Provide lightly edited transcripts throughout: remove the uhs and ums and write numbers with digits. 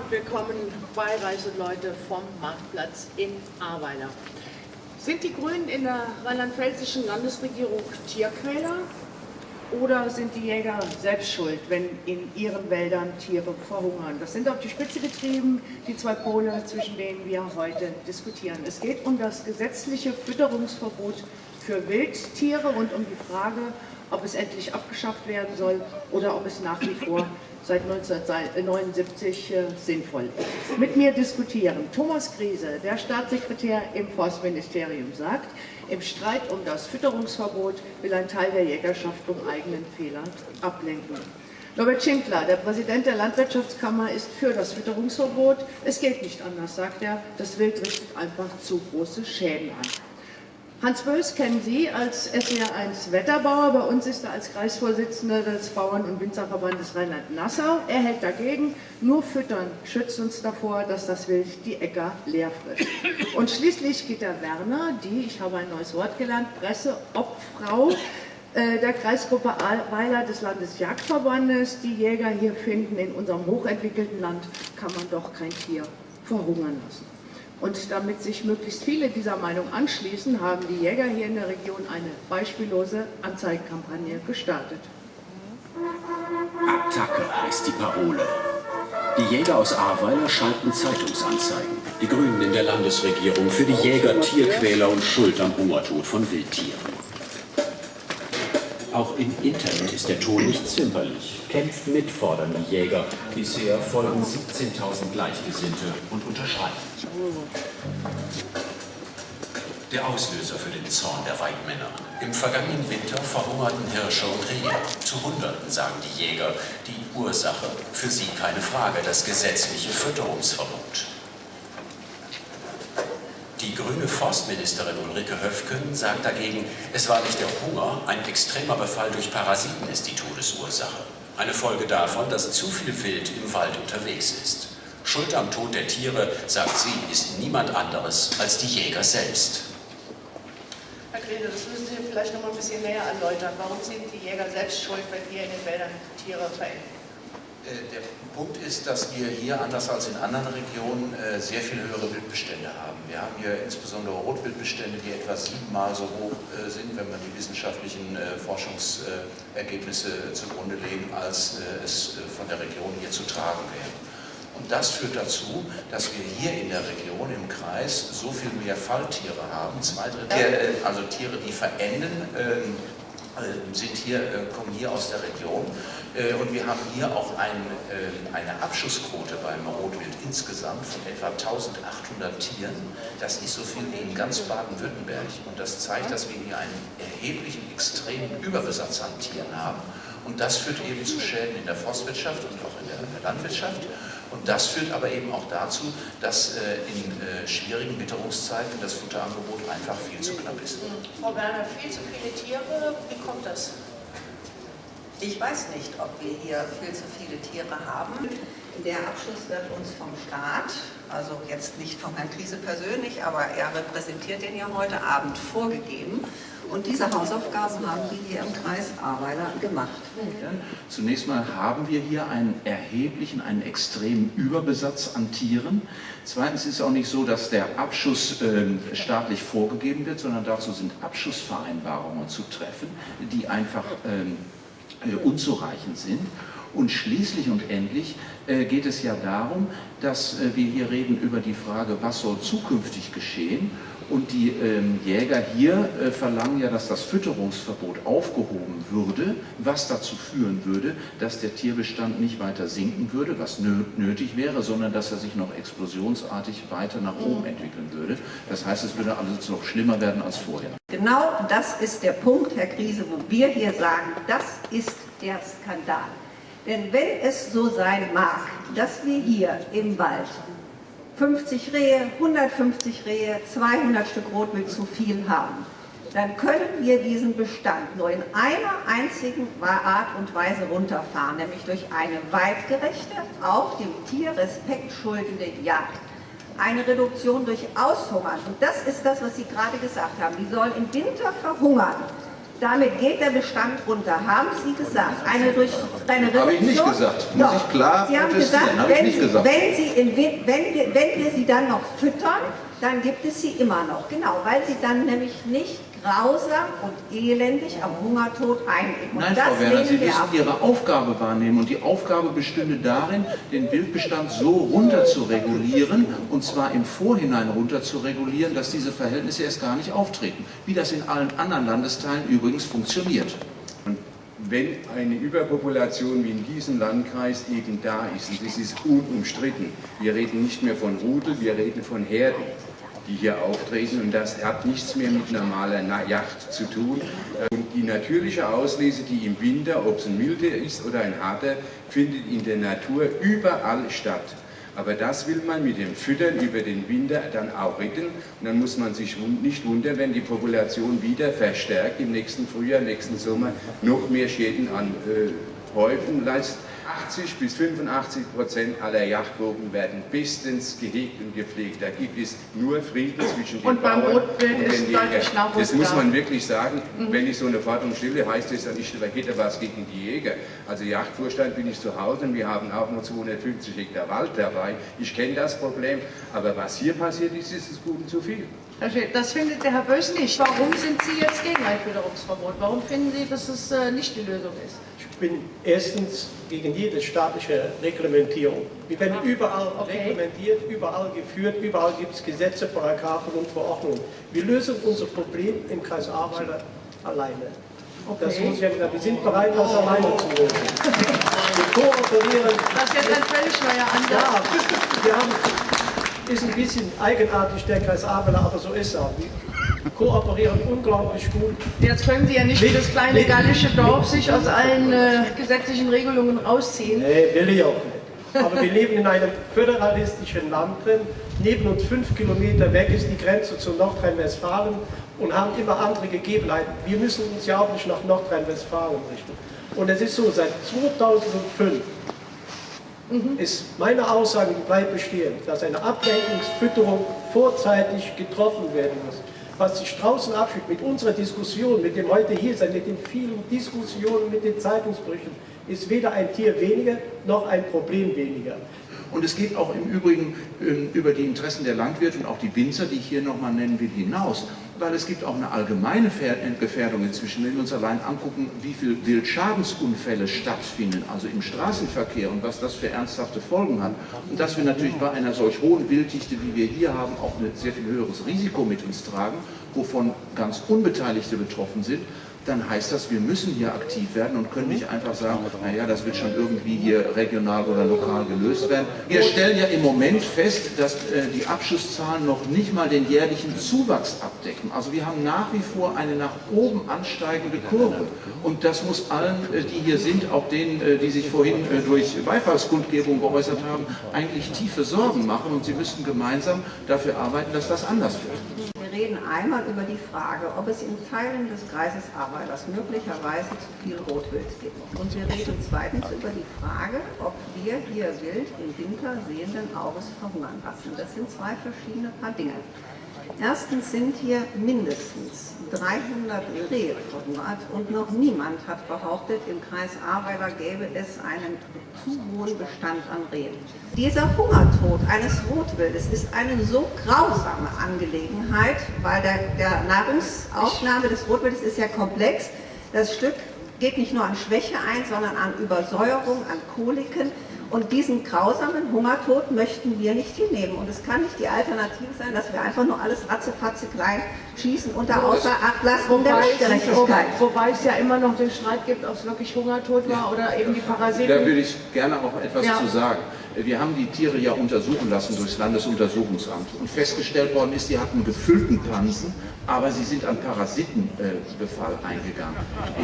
willkommen bei Reiseleute vom Marktplatz in Ahrweiler. Sind die Grünen in der rheinland-pfälzischen Landesregierung Tierquäler oder sind die Jäger selbst schuld, wenn in ihren Wäldern Tiere verhungern? Das sind auf die Spitze getrieben, die zwei Pole, zwischen denen wir heute diskutieren. Es geht um das gesetzliche Fütterungsverbot für Wildtiere und um die Frage, ob es endlich abgeschafft werden soll oder ob es nach wie vor seit 1979 sinnvoll ist. Mit mir diskutieren Thomas Griese, der Staatssekretär im Forstministerium, sagt, im Streit um das Fütterungsverbot will ein Teil der Jägerschaft vom eigenen Fehler ablenken. Norbert Schinkler, der Präsident der Landwirtschaftskammer, ist für das Fütterungsverbot. Es geht nicht anders, sagt er, das Wild richtet einfach zu große Schäden an. Hans Bös kennen Sie als SWR1-Wetterbauer. Bei uns ist er als Kreisvorsitzender des Bauern- und Winzerverbandes Rheinland-Nassau. Er hält dagegen, nur Füttern schützt uns davor, dass das Wild die Äcker leer frisst. Und schließlich Gitta Werner, die, ich habe ein neues Wort gelernt, Presseobfrau der Kreisgruppe Ahrweiler des Landesjagdverbandes. Die Jäger hier finden, in unserem hochentwickelten Land kann man doch kein Tier verhungern lassen. Und damit sich möglichst viele dieser Meinung anschließen, haben die Jäger hier in der Region eine beispiellose Anzeigenkampagne gestartet. Attacke heißt die Parole. Die Jäger aus Ahrweiler schalten Zeitungsanzeigen. Die Grünen in der Landesregierung für die Jäger, Tierquäler und Schuld am Hungertod von Wildtieren. Auch im Internet ist der Ton nicht zimperlich. Kämpft mit, fordern die Jäger. Bisher folgen 17.000 Gleichgesinnte und unterschreiben. Der Auslöser für den Zorn der Weidmänner. Im vergangenen Winter verhungerten Hirsche und Rehe. Zu Hunderten, sagen die Jäger. Die Ursache, für sie keine Frage, das gesetzliche Fütterungsverbot. Die grüne Forstministerin Ulrike Höfken sagt dagegen, es war nicht der Hunger, ein extremer Befall durch Parasiten ist die Todesursache. Eine Folge davon, dass zu viel Wild im Wald unterwegs ist. Schuld am Tod der Tiere, sagt sie, ist niemand anderes als die Jäger selbst. Herr Griese, das müssen Sie vielleicht noch mal ein bisschen näher erläutern. Warum sind die Jäger selbst schuld, wenn hier in den Wäldern Tiere verenden? Der Punkt ist, dass wir hier, anders als in anderen Regionen, sehr viel höhere Wildbestände haben. Wir haben hier insbesondere Rotwildbestände, die etwa 7-mal so hoch sind, wenn man die wissenschaftlichen Forschungsergebnisse zugrunde legen, als es von der Region hier zu tragen wäre. Und das führt dazu, dass wir hier in der Region, im Kreis, so viel mehr Falltiere haben. 2/3, also Tiere, die verenden, kommen hier aus der Region. Und wir haben hier auch eine Abschussquote beim Rotwild insgesamt von etwa 1800 Tieren. Das ist so viel wie in ganz Baden-Württemberg. Und das zeigt, dass wir hier einen erheblichen, extremen Überbesatz an Tieren haben. Und das führt eben zu Schäden in der Forstwirtschaft und auch in der Landwirtschaft. Und das führt aber eben auch dazu, dass in schwierigen Witterungszeiten das Futterangebot einfach viel zu knapp ist. Frau Werner, viel zu viele Tiere, wie kommt das? Ich weiß nicht, ob wir hier viel zu viele Tiere haben. Der Abschluss wird uns vom Staat, also jetzt nicht von Herrn Griese persönlich, aber er repräsentiert den ja heute Abend, vorgegeben. Und diese Hausaufgaben haben wir hier im Kreis Ahrweiler gemacht. Zunächst mal haben wir hier einen erheblichen, einen extremen Überbesatz an Tieren. Zweitens ist es auch nicht so, dass der Abschuss staatlich vorgegeben wird, sondern dazu sind Abschussvereinbarungen zu treffen, die einfach unzureichend sind. Und schließlich und endlich geht es ja darum, dass wir hier reden über die Frage, was soll zukünftig geschehen. Und die Jäger hier verlangen ja, dass das Fütterungsverbot aufgehoben würde, was dazu führen würde, dass der Tierbestand nicht weiter sinken würde, was nötig wäre, sondern dass er sich noch explosionsartig weiter nach oben entwickeln würde. Das heißt, es würde alles noch schlimmer werden als vorher. Genau das ist der Punkt, Herr Griese, wo wir hier sagen, das ist der Skandal. Denn wenn es so sein mag, dass wir hier im Wald 50 Rehe, 150 Rehe, 200 Stück Rotwild zu viel haben, dann können wir diesen Bestand nur in einer einzigen Art und Weise runterfahren, nämlich durch eine weitgerechte, auch dem Tier Respekt schuldende Jagd. Eine Reduktion durch Aushungern. Und das ist das, was Sie gerade gesagt haben. Die sollen im Winter verhungern. Damit geht der Bestand runter, haben Sie gesagt. Eine Reduktion. Habe ich nicht gesagt. Muss ich klar Sie haben protestieren. gesagt, Habe ich nicht gesagt. wenn wir sie dann noch füttern, dann gibt es sie immer noch. Genau, weil sie dann nämlich nicht grausam und elendig am Hungertod einleben. Nein, Frau Werner, Sie müssen Ihre Aufgabe wahrnehmen und die Aufgabe bestünde darin, den Wildbestand so runter zu regulieren und zwar im Vorhinein runter zu regulieren, dass diese Verhältnisse erst gar nicht auftreten, wie das in allen anderen Landesteilen übrigens funktioniert. Wenn eine Überpopulation wie in diesem Landkreis eben da ist, und das ist unumstritten, wir reden nicht mehr von Rudel, wir reden von Herden, die hier auftreten, und das hat nichts mehr mit normaler Jagd zu tun. Und die natürliche Auslese, die im Winter, ob es ein milder ist oder ein harter, findet in der Natur überall statt. Aber das will man mit dem Füttern über den Winter dann auch retten. Und dann muss man sich nicht wundern, wenn die Population wieder verstärkt im nächsten Frühjahr, nächsten Sommer noch mehr Schäden anhäufen lässt. 80–85% aller Jagdgruppen werden bestens gehegt und gepflegt. Da gibt es nur Frieden zwischen den Bauern und den Jägern. Das muss man wirklich sagen. Wenn ich so eine Forderung stelle, heißt das ja nicht, ich hätte was gegen die Jäger. Also Jagdvorstand bin ich zu Hause und wir haben auch noch 250 Hektar Wald dabei. Ich kenne das Problem, aber was hier passiert ist, ist es Guten zu viel. Das findet der Herr Bös nicht. Warum sind Sie jetzt gegen ein Fütterungsverbot? Warum finden Sie, dass es nicht die Lösung ist? Ich bin erstens gegen jede staatliche Reglementierung. Wir werden überall reglementiert, überall geführt, überall gibt es Gesetze, Paragraphen und Verordnungen. Wir lösen unser Problem im Kreis Ahrweiler alleine. Das muss ja, wir sind bereit, das alleine zu lösen. Wir kooperieren. Das ist jetzt ein völlig neuer Ansatz. Ja, wir haben, ist ein bisschen eigenartig, der Kreis Ahrweiler, aber so ist er. Wir kooperieren unglaublich gut. Jetzt können Sie ja nicht wie das kleine gallische Dorf sich aus allen gesetzlichen Regelungen rausziehen. Nee, will ich auch nicht. Aber wir leben in einem föderalistischen Land drin. Neben uns 5 Kilometer weg ist die Grenze zu Nordrhein-Westfalen und haben immer andere Gegebenheiten. Wir müssen uns ja auch nicht nach Nordrhein-Westfalen richten. Und es ist so, seit 2005 ist meine Aussage, die bleibt bestehen, dass eine Ablenkungsfütterung vorzeitig getroffen werden muss. Was sich draußen abspielt, mit unserer Diskussion, mit dem heute hier sein, mit den vielen Diskussionen, mit den Zeitungsberichten, ist weder ein Tier weniger, noch ein Problem weniger. Und es geht auch im Übrigen über die Interessen der Landwirte und auch die Winzer, die ich hier nochmal nennen will, hinaus. Weil es gibt auch eine allgemeine Gefährdung inzwischen, wenn wir uns allein angucken, wie viele Wildschadensunfälle stattfinden, also im Straßenverkehr und was das für ernsthafte Folgen hat. Und dass wir natürlich bei einer solch hohen Wilddichte, wie wir hier haben, auch ein sehr viel höheres Risiko mit uns tragen, wovon ganz Unbeteiligte betroffen sind, dann heißt das, wir müssen hier aktiv werden und können nicht einfach sagen, naja, das wird schon irgendwie hier regional oder lokal gelöst werden. Wir stellen ja im Moment fest, dass die Abschusszahlen noch nicht mal den jährlichen Zuwachs abdecken. Also wir haben nach wie vor eine nach oben ansteigende Kurve. Und das muss allen, die hier sind, auch denen, die sich vorhin durch Beifallskundgebung geäußert haben, eigentlich tiefe Sorgen machen. Und sie müssten gemeinsam dafür arbeiten, dass das anders wird. Wir reden einmal über die Frage, ob es in Teilen des Kreises Ahrweilers möglicherweise zu viel Rotwild gibt. Und wir reden zweitens über die Frage, ob wir hier Wild im Winter sehenden Auges verhungern lassen. Das sind zwei verschiedene Paar Dinge. Erstens sind hier mindestens 300 Rehe verhungert und noch niemand hat behauptet, im Kreis Ahrweiler gäbe es einen zu hohen Bestand an Rehen. Dieser Hungertod eines Rotwildes ist eine so grausame Angelegenheit, weil der Nahrungsaufnahme des Rotwildes ist ja komplex. Das Stück geht nicht nur an Schwäche ein, sondern an Übersäuerung, an Koliken. Und diesen grausamen Hungertod möchten wir nicht hinnehmen. Und es kann nicht die Alternative sein, dass wir einfach nur alles ratzefatze klein schießen unter außer Acht lassen der Gerechtigkeit. Wobei es ja immer noch den Streit gibt, ob es wirklich Hungertod war oder eben die Parasiten. Da würde ich gerne auch etwas zu sagen. Wir haben die Tiere ja untersuchen lassen durchs Landesuntersuchungsamt. Und festgestellt worden ist, die hatten gefüllten Pansen, aber sie sind an Parasitenbefall eingegangen.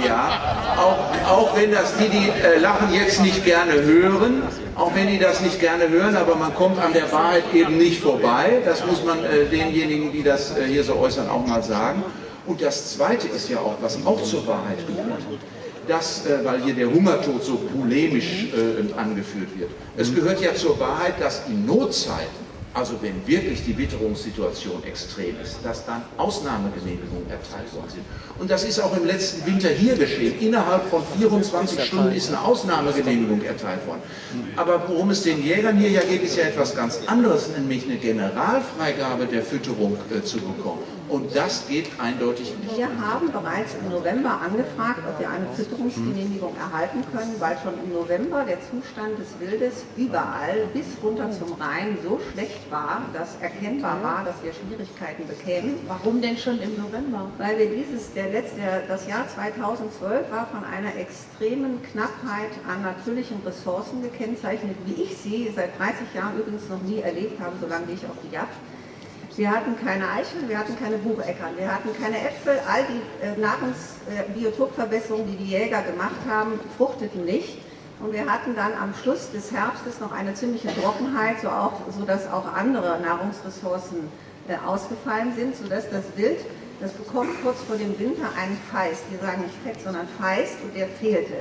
Ja, auch wenn das die Lachen jetzt nicht gerne hören, auch wenn die das nicht gerne hören, aber man kommt an der Wahrheit eben nicht vorbei. Das muss man denjenigen, die das hier so äußern, auch mal sagen. Und das Zweite ist ja auch, was auch zur Wahrheit gehört. Das, weil hier der Hungertod so polemisch angeführt wird. Es gehört ja zur Wahrheit, dass in Notzeiten also wenn wirklich die Witterungssituation extrem ist, dass dann Ausnahmegenehmigungen erteilt worden sind. Und das ist auch im letzten Winter hier geschehen. Innerhalb von 24 Stunden ist eine Ausnahmegenehmigung erteilt worden. Aber worum es den Jägern hier ja geht, ist ja etwas ganz anderes, nämlich eine Generalfreigabe der Fütterung zu bekommen. Und das geht eindeutig nicht. Wir haben bereits im November angefragt, ob wir eine Fütterungsgenehmigung erhalten können, weil schon im November der Zustand des Wildes überall bis runter zum Rhein so schlecht war, dass erkennbar war, dass wir Schwierigkeiten bekämen. Warum denn schon im November? Weil wir das Jahr 2012 war von einer extremen Knappheit an natürlichen Ressourcen gekennzeichnet, wie ich sie seit 30 Jahren übrigens noch nie erlebt habe, solange gehe ich auf die Jagd. Wir hatten keine Eicheln, wir hatten keine Bucheckern, wir hatten keine Äpfel, all die Nahrungsbiotopverbesserungen, die die Jäger gemacht haben, fruchteten nicht. Und wir hatten dann am Schluss des Herbstes noch eine ziemliche Trockenheit, sodass auch andere Nahrungsressourcen ausgefallen sind, sodass das Wild, das bekommt kurz vor dem Winter einen Feist. Wir sagen nicht Fett, sondern Feist, und der fehlte.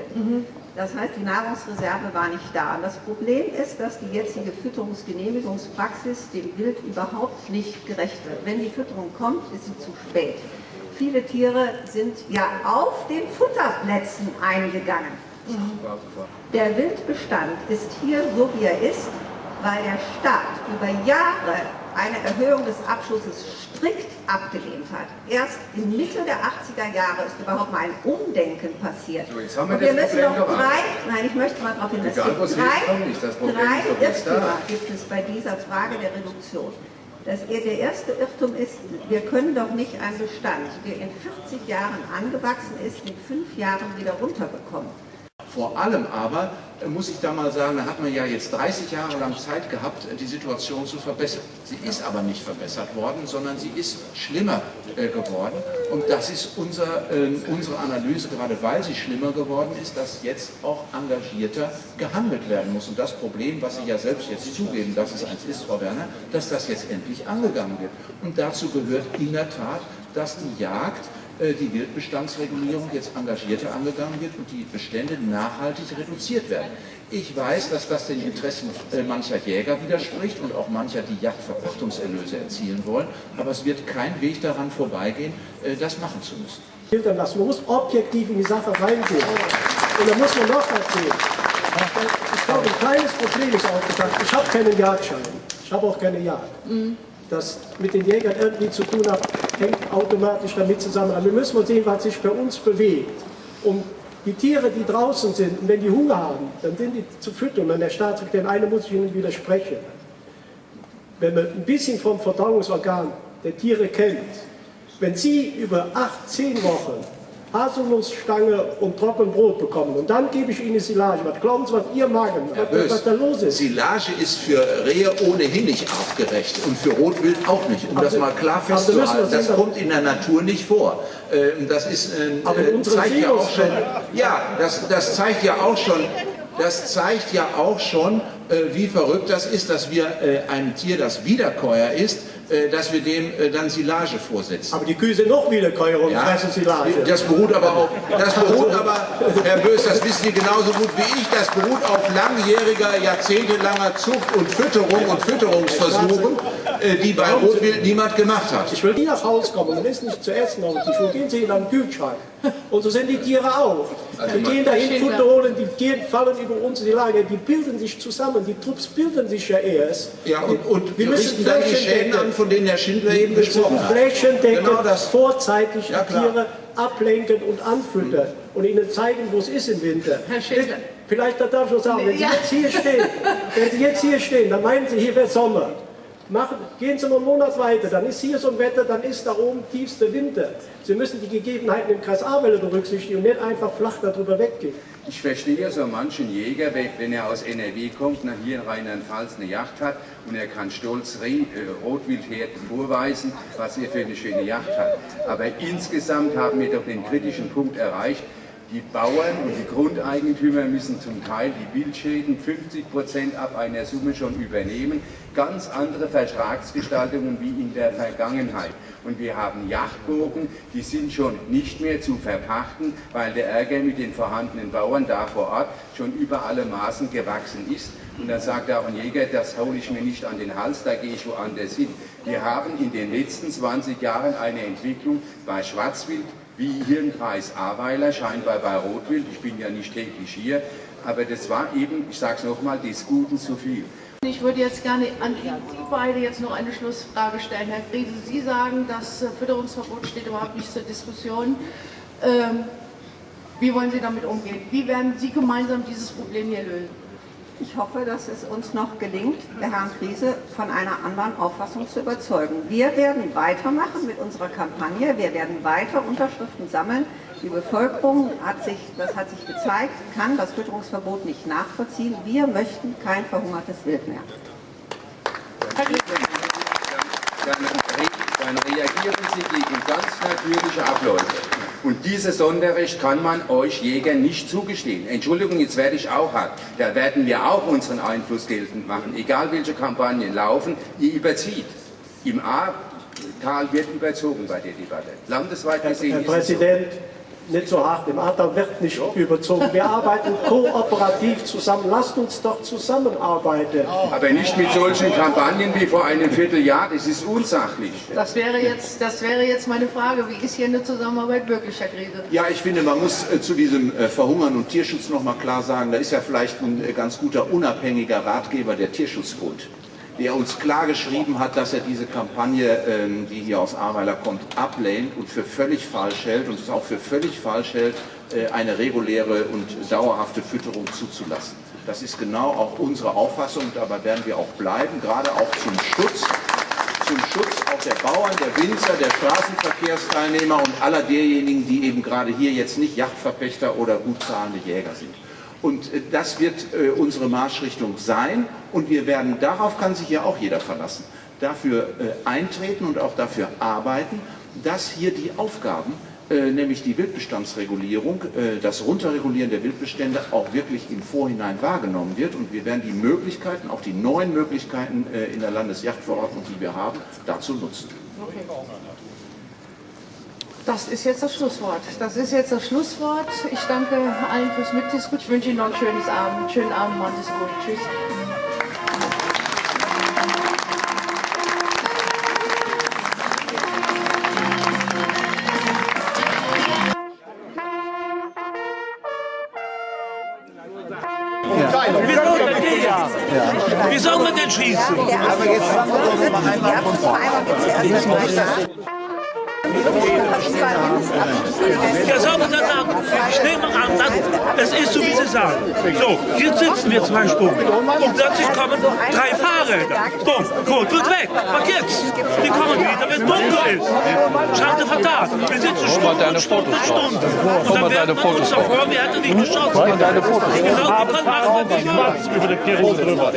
Das heißt, die Nahrungsreserve war nicht da. Und das Problem ist, dass die jetzige Fütterungsgenehmigungspraxis dem Wild überhaupt nicht gerecht wird. Wenn die Fütterung kommt, ist sie zu spät. Viele Tiere sind ja auf den Futterplätzen eingegangen. Der Wildbestand ist hier so, wie er ist, weil der Staat über Jahre eine Erhöhung des Abschusses strikt abgelehnt hat. Erst in Mitte der 80er Jahre ist überhaupt mal ein Umdenken passiert. So, jetzt haben wir und wir das müssen Problem noch ich möchte mal darauf hinweisen, drei Irrtümer gibt es bei dieser Frage der Reduktion. Der erste Irrtum ist, wir können doch nicht einen Bestand, der in 40 Jahren angewachsen ist, in 5 Jahren wieder runterbekommen. Vor allem aber, muss ich da mal sagen, da hat man ja jetzt 30 Jahre lang Zeit gehabt, die Situation zu verbessern. Sie ist aber nicht verbessert worden, sondern sie ist schlimmer geworden. Und das ist unsere Analyse, gerade weil sie schlimmer geworden ist, dass jetzt auch engagierter gehandelt werden muss. Und das Problem, was Sie ja selbst jetzt zugeben, dass es eins ist, Frau Werner, dass das jetzt endlich angegangen wird. Und dazu gehört in der Tat, dass die Jagd, die Wildbestandsregulierung jetzt engagierter angegangen wird und die Bestände nachhaltig reduziert werden. Ich weiß, dass das den Interessen mancher Jäger widerspricht und auch mancher, die Jagdverpachtungserlöse erzielen wollen, aber es wird kein Weg daran vorbeigehen, das machen zu müssen. Man muss objektiv in die Sache reingehen. Und da muss man noch erzählen. Ich glaube, ein kleines Problem ist aufgetaucht. Ich habe keinen Jagdschein. Ich habe auch keine Jagd. Das mit den Jägern irgendwie zu tun hat, hängt automatisch damit zusammen. Aber wir müssen mal sehen, was sich bei uns bewegt. Und die Tiere, die draußen sind, und wenn die Hunger haben, dann sind die zu füttern. Und der Staatssekretär, eine muss ich Ihnen widersprechen. Wenn man ein bisschen vom Verdauungsorgan der Tiere kennt, wenn Sie über 8, 10 Wochen Haselnussstange und Trockenbrot bekommen und dann gebe ich Ihnen Silage. Was glauben Sie, was Ihr Magen, was da los ist? Silage ist für Rehe ohnehin nicht artgerecht und für Rotwild auch nicht, um das mal klar festzuhalten. Das kommt in der Natur nicht vor. Das ist, zeigt ja auch schon, das zeigt ja auch schon, wie verrückt das ist, dass wir ein Tier, das Wiederkäuer ist, dass wir dem dann Silage vorsetzen. Aber die Kühe sind noch Wiederkäuer und fressen Silage. Das beruht aber, Herr Bös, das wissen Sie genauso gut wie ich, das beruht auf langjähriger, jahrzehntelanger Zucht und Fütterung und Fütterungsversuchen, die bei Rotwild niemand gemacht hat. Ich will nie nach Hause kommen, man ist nicht zu essen auf dem Tisch. Wo gehen Sie in einen Kühlschrank? Und so sind die Tiere auch. Die gehen dahin, Futter holen, die fallen über uns in die Lage, die bilden sich zusammen, die Trupps bilden sich ja erst. Ja, und wir richten dann die Schäden an, von denen Herr Schindler eben gesprochen hat. Flächendeckend, genau das. vorzeitig die Tiere ablenken und anfüttern und ihnen zeigen, wo es ist im Winter. Herr Schindler. Vielleicht darf ich noch sagen, wenn Sie jetzt hier stehen, dann meinen Sie, hier wäre Sommer. Gehen Sie mal einen Monat weiter, dann ist hier so ein Wetter, dann ist da oben tiefster Winter. Sie müssen die Gegebenheiten im Kreis Ahrweiler berücksichtigen und nicht einfach flach darüber weggehen. Ich verstehe so manchen Jäger, wenn er aus NRW kommt, nach hier in Rheinland-Pfalz eine Yacht hat und er kann stolz Rotwildherden vorweisen, was er für eine schöne Yacht hat. Aber insgesamt haben wir doch den kritischen Punkt erreicht, Die Bauern und die Grundeigentümer müssen zum Teil die Wildschäden 50% ab einer Summe schon übernehmen. Ganz andere Vertragsgestaltungen wie in der Vergangenheit. Und wir haben Yachtburgen, die sind schon nicht mehr zu verpachten, weil der Ärger mit den vorhandenen Bauern da vor Ort schon über alle Maßen gewachsen ist. Und dann sagt auch ein Jäger, das hole ich mir nicht an den Hals, da gehe ich woanders hin. Wir haben in den letzten 20 Jahren eine Entwicklung bei Schwarzwild, wie hier im Kreis Ahrweiler, scheinbar bei Rotwild, ich bin ja nicht täglich hier, aber das war eben, ich sage es nochmal, des Guten zu viel. Ich würde jetzt gerne an Sie beide jetzt noch eine Schlussfrage stellen. Herr Griese, Sie sagen, das Fütterungsverbot steht überhaupt nicht zur Diskussion. Wie wollen Sie damit umgehen? Wie werden Sie gemeinsam dieses Problem hier lösen? Ich hoffe, dass es uns noch gelingt, Herrn Griese von einer anderen Auffassung zu überzeugen. Wir werden weitermachen mit unserer Kampagne, wir werden weiter Unterschriften sammeln. Die Bevölkerung das hat sich gezeigt, kann das Fütterungsverbot nicht nachvollziehen. Wir möchten kein verhungertes Wild mehr. Dann reagieren Sie gegen ganz natürliche Abläufe. Und dieses Sonderrecht kann man euch Jägern nicht zugestehen. Entschuldigung, jetzt werde ich auch hart. Da werden wir auch unseren Einfluss geltend machen. Egal welche Kampagnen laufen, ihr überzieht. Im Ahrtal wird überzogen bei der Debatte. Landesweit gesehen Herr Präsident, nicht so hart, im Ahrtal wird nicht überzogen. Wir arbeiten kooperativ zusammen. Lasst uns doch zusammenarbeiten. Aber nicht mit solchen Kampagnen wie vor einem Vierteljahr, das ist unsachlich. Das wäre jetzt meine Frage. Wie ist hier eine Zusammenarbeit möglich, Herr Griese? Ja, ich finde, man muss zu diesem Verhungern und Tierschutz noch mal klar sagen, da ist ja vielleicht ein ganz guter unabhängiger Ratgeber, der Tierschutzbund, der uns klar geschrieben hat, dass er diese Kampagne, die hier aus Ahrweiler kommt, ablehnt und für völlig falsch hält und es auch für völlig falsch hält, eine reguläre und dauerhafte Fütterung zuzulassen. Das ist genau auch unsere Auffassung, dabei werden wir auch bleiben, gerade auch zum Schutz auch der Bauern, der Winzer, der Straßenverkehrsteilnehmer und aller derjenigen, die eben gerade hier jetzt nicht Yachtverpächter oder gut zahlende Jäger sind. Und das wird unsere Marschrichtung sein und wir werden, darauf kann sich ja auch jeder verlassen, dafür eintreten und auch dafür arbeiten, dass hier die Aufgaben, nämlich die Wildbestandsregulierung, das Runterregulieren der Wildbestände auch wirklich im Vorhinein wahrgenommen wird und wir werden die Möglichkeiten, auch die neuen Möglichkeiten in der Landesjagdverordnung, die wir haben, dazu nutzen. Okay. Das ist jetzt das Schlusswort. Ich danke allen fürs Mitdiskutieren. Ich wünsche Ihnen noch einen schönen Abend. Machen Sie es gut. Tschüss. Wie soll man denn schießen? Ja, soll man dann sagen, ich nehme an, es ist so, wie Sie sagen. So, hier sitzen wir 2 Stunden und plötzlich kommen 3 Fahrräder. Bumm, gut, wird weg. Was jetzt? Die kommen wieder, wenn es dunkel ist. Schade Vertat. Wir sitzen Stunden. Und dann werden wir uns davor, wir hätten nicht geschossen. Genau, wir können machen, was wir wollen. Über die Kirche drüber.